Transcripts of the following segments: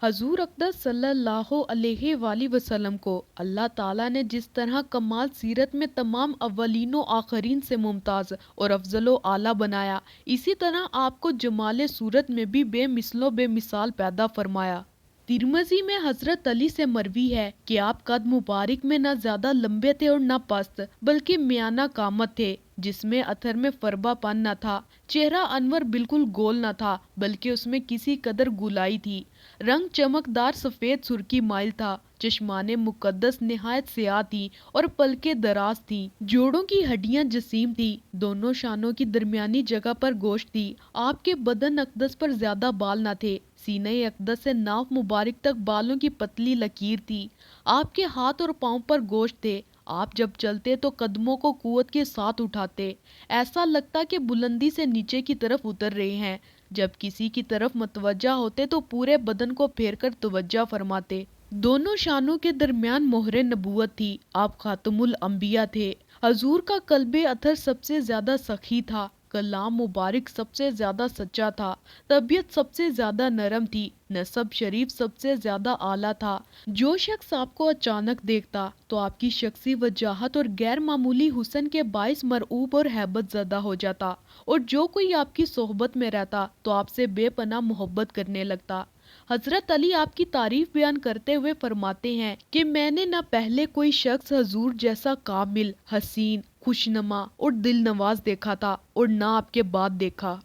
حضور اقدس صلی اللہ علیہ وآلہ وسلم کو اللہ تعالیٰ نے جس طرح کمال سیرت میں تمام اولین و آخرین سے ممتاز اور افضل و اعلیٰ بنایا، اسی طرح آپ کو جمال صورت میں بھی بے مثل و بے مثال پیدا فرمایا۔ ترمذی میں حضرت علی سے مروی ہے کہ آپ قد مبارک میں نہ زیادہ لمبے تھے اور نہ پست، بلکہ میانہ قامت تھے، جس میں اتھر میں فربا پن نہ تھا۔ چہرہ انور بالکل گول نہ تھا، بلکہ اس میں کسی قدر گلائی تھی۔ رنگ چمکدار سفید سرخی مائل تھا۔ چشمان مقدس نہایت سیاہ تھی اور پلکیں دراز تھیں۔ جوڑوں کی ہڈیاں جسیم تھی۔ دونوں شانوں کی درمیانی جگہ پر گوشت تھی۔ آپ کے بدن اقدس پر زیادہ بال نہ تھے۔ سینہ اقدس سے ناف مبارک تک بالوں کی پتلی لکیر تھی۔ آپ کے ہاتھ اور پاؤں پر گوشت تھے۔ آپ جب چلتے تو قدموں کو قوت کے ساتھ اٹھاتے، ایسا لگتا کہ بلندی سے نیچے کی طرف اتر رہے ہیں۔ جب کسی کی طرف متوجہ ہوتے تو پورے بدن کو پھیر کر توجہ فرماتے۔ دونوں شانوں کے درمیان مہر نبوت تھی۔ آپ خاتم الانبیاء تھے۔ حضور کا قلب اطہر سب سے زیادہ سخی تھا۔ کلام مبارک سب سے زیادہ سچا تھا۔ طبیعت سب سے زیادہ نرم تھی۔ نسب شریف سب سے زیادہ اعلیٰ تھا۔ جو شخص آپ کو اچانک دیکھتا تو آپ کی شخصی وجاہت اور غیر معمولی حسن کے باعث مرعوب اور ہیبت زدہ ہو جاتا، اور جو کوئی آپ کی صحبت میں رہتا تو آپ سے بے پناہ محبت کرنے لگتا۔ حضرت علی آپ کی تعریف بیان کرتے ہوئے فرماتے ہیں کہ میں نے نہ پہلے کوئی شخص حضور جیسا کامل، حسین، خوشنما اور دل نواز دیکھا تھا، اور نہ آپ کے بعد دیکھا۔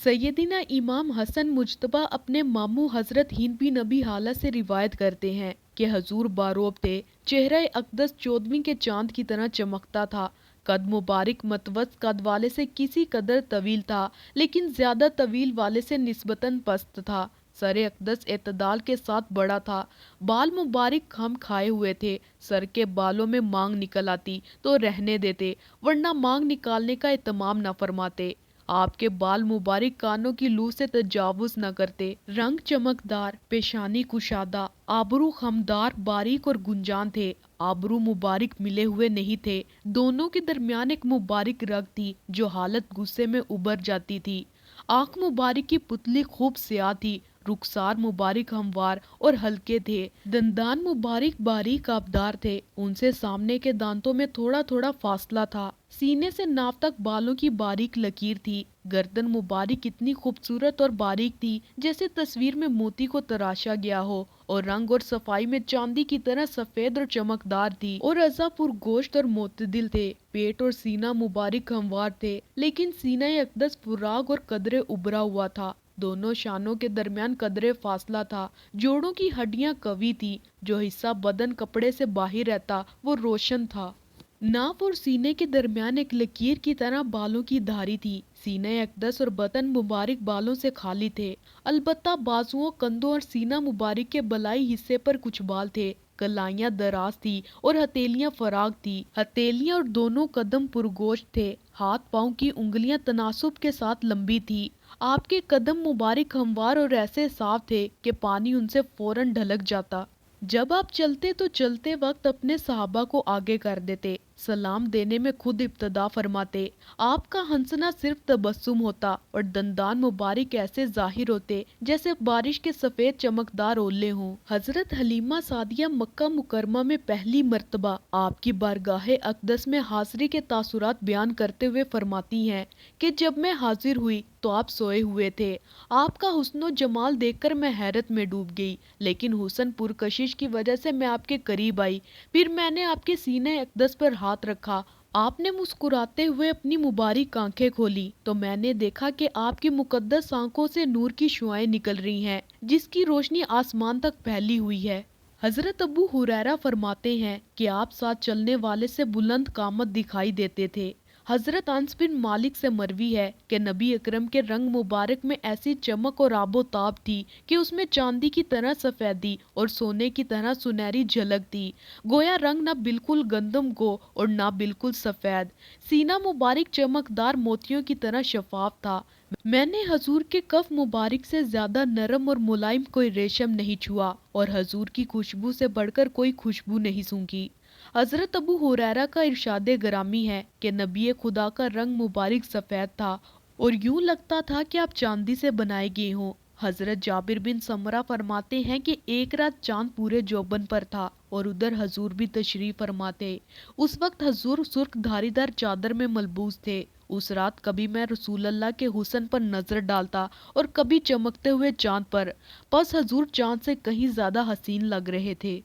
سیدنا امام حسن مجتبیٰ اپنے ماموں حضرت ہند بن نبی حالہ سے روایت کرتے ہیں کہ حضور باروب تھے۔ چہرہ اقدس 14ویں کے چاند کی طرح چمکتا تھا۔ قد مبارک متوسط قد والے سے کسی قدر طویل تھا، لیکن زیادہ طویل والے سے نسبتاً پست تھا۔ سر اقدس اعتدال کے ساتھ بڑا تھا۔ بال مبارک خم کھائے ہوئے تھے۔ سر کے بالوں میں مانگ نکل آتی تو رہنے دیتے، ورنہ مانگ نکالنے کا اہتمام نہ فرماتے۔ آپ کے بال مبارک کانوں کی لو سے تجاوز نہ کرتے۔ رنگ چمکدار، پیشانی کشادہ، آبرو خمدار، باریک اور گنجان تھے۔ آبرو مبارک ملے ہوئے نہیں تھے۔ دونوں کے درمیان ایک مبارک رگ تھی جو حالت غصے میں ابھر جاتی تھی۔ آنکھ مبارک کی پتلی خوب سیاہ تھی۔ رخسار مبارک ہموار اور ہلکے تھے۔ دندان مبارک باریک آبدار تھے۔ ان سے سامنے کے دانتوں میں تھوڑا تھوڑا فاصلہ تھا۔ سینے سے ناف تک بالوں کی باریک لکیر تھی۔ گردن مبارک اتنی خوبصورت اور باریک تھی جیسے تصویر میں موتی کو تراشا گیا ہو، اور رنگ اور صفائی میں چاندی کی طرح سفید اور چمکدار تھی، اور اعضاء پرگوشت اور معتدل تھے۔ پیٹ اور سینہ مبارک ہموار تھے، لیکن سینہ اقدس پراگ اور قدرے ابھرا ہوا تھا۔ دونوں شانوں کے درمیان قدرے فاصلہ تھا۔ جوڑوں کی ہڈیاں قوی تھی۔ جو حصہ بدن کپڑے سے باہر رہتا وہ روشن تھا۔ ناف اور سینے کے درمیان ایک لکیر کی طرح بالوں کی دھاری تھی۔ سینہ اقدس اور بطن مبارک بالوں سے خالی تھے، البتہ بازوؤں، کندھوں اور سینہ مبارک کے بلائی حصے پر کچھ بال تھے۔ کلائیاں دراز تھی اور ہتھیلیاں فراغ تھی۔ ہتھیلیاں اور دونوں قدم پرگوشت تھے۔ ہاتھ پاؤں کی انگلیاں تناسب کے ساتھ لمبی تھی۔ آپ کے قدم مبارک ہموار اور ایسے صاف تھے کہ پانی ان سے فوراً ڈھلک جاتا۔ جب آپ چلتے تو چلتے وقت اپنے صحابہ کو آگے کر دیتے، سلام دینے میں خود ابتدا فرماتے۔ آپ کا ہنسنا صرف تبسم ہوتا، اور دندان مبارک ایسے ظاہر ہوتے جیسے بارش کے سفید چمکدار اولے ہوں۔ حضرت حلیمہ سعدیہ مکہ مکرمہ میں پہلی مرتبہ آپ کی بارگاہ اقدس میں حاضری کے تاثرات بیان کرتے ہوئے فرماتی ہیں کہ جب میں حاضر ہوئی تو آپ سوئے ہوئے تھے۔ آپ کا حسن و جمال دیکھ کر میں حیرت میں ڈوب گئی، لیکن حسن پرکشش کی وجہ سے میں آپ کے قریب آئی۔ پھر میں نے آپ کے سینہ اقدس پر ہاتھ رکھا۔ آپ نے مسکراتے ہوئے اپنی مبارک آنکھیں کھولی تو میں نے دیکھا کہ آپ کی مقدس آنکھوں سے نور کی شعاعیں نکل رہی ہیں، جس کی روشنی آسمان تک پھیلی ہوئی ہے۔ حضرت ابو ہریرہ فرماتے ہیں کہ آپ ساتھ چلنے والے سے بلند قامت دکھائی دیتے تھے۔ حضرت انس بن مالک سے مروی ہے کہ نبی اکرم کے رنگ مبارک میں ایسی چمک اور آب و تاب تھی کہ اس میں چاندی کی طرح سفیدی اور سونے کی طرح سنہری جھلک تھی۔ گویا رنگ نہ بالکل گندم گو اور نہ بالکل سفید۔ سینہ مبارک چمکدار موتیوں کی طرح شفاف تھا۔ میں نے حضور کے کف مبارک سے زیادہ نرم اور ملائم کوئی ریشم نہیں چھوا، اور حضور کی خوشبو سے بڑھ کر کوئی خوشبو نہیں سونگھی۔ حضرت ابو ہریرہ کا ارشاد گرامی ہے کہ نبی خدا کا رنگ مبارک سفید تھا، اور یوں لگتا تھا کہ آپ چاندی سے بنائے گئے ہوں۔ حضرت جابر بن سمرہ فرماتے ہیں کہ ایک رات چاند پورے جوبن پر تھا اور ادھر حضور بھی تشریف فرماتے۔ اس وقت حضور سرخ دھاری دار چادر میں ملبوس تھے۔ اس رات کبھی میں رسول اللہ کے حسن پر نظر ڈالتا اور کبھی چمکتے ہوئے چاند پر، پس حضور چاند سے کہیں زیادہ حسین لگ رہے تھے۔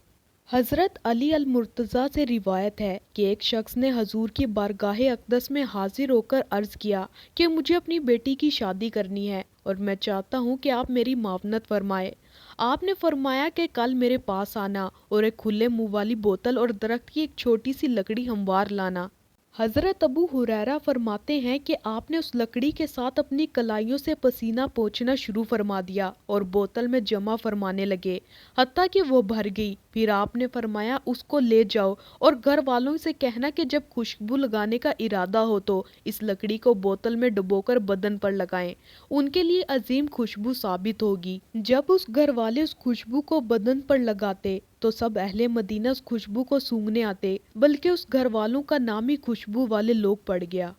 حضرت علی المرتضیٰ سے روایت ہے کہ ایک شخص نے حضور کی بارگاہ اقدس میں حاضر ہو کر عرض کیا کہ مجھے اپنی بیٹی کی شادی کرنی ہے اور میں چاہتا ہوں کہ آپ میری معاونت فرمائے۔ آپ نے فرمایا کہ کل میرے پاس آنا اور ایک کھلے منہ والی بوتل اور درخت کی ایک چھوٹی سی لکڑی ہموار لانا۔ حضرت ابو ہریرہ فرماتے ہیں کہ آپ نے اس لکڑی کے ساتھ اپنی کلائیوں سے پسینہ پوچھنا شروع فرما دیا اور بوتل میں جمع فرمانے لگے حتیٰ کہ وہ بھر گئی۔ پھر آپ نے فرمایا اس کو لے جاؤ اور گھر والوں سے کہنا کہ جب خوشبو لگانے کا ارادہ ہو تو اس لکڑی کو بوتل میں ڈبو کر بدن پر لگائیں، ان کے لیے عظیم خوشبو ثابت ہوگی۔ جب اس گھر والے اس خوشبو کو بدن پر لگاتے تو سب اہل مدینہ اس خوشبو کو سونگھنے آتے، بلکہ اس گھر والوں کا نام ہی خوشبو والے لوگ پڑ گیا۔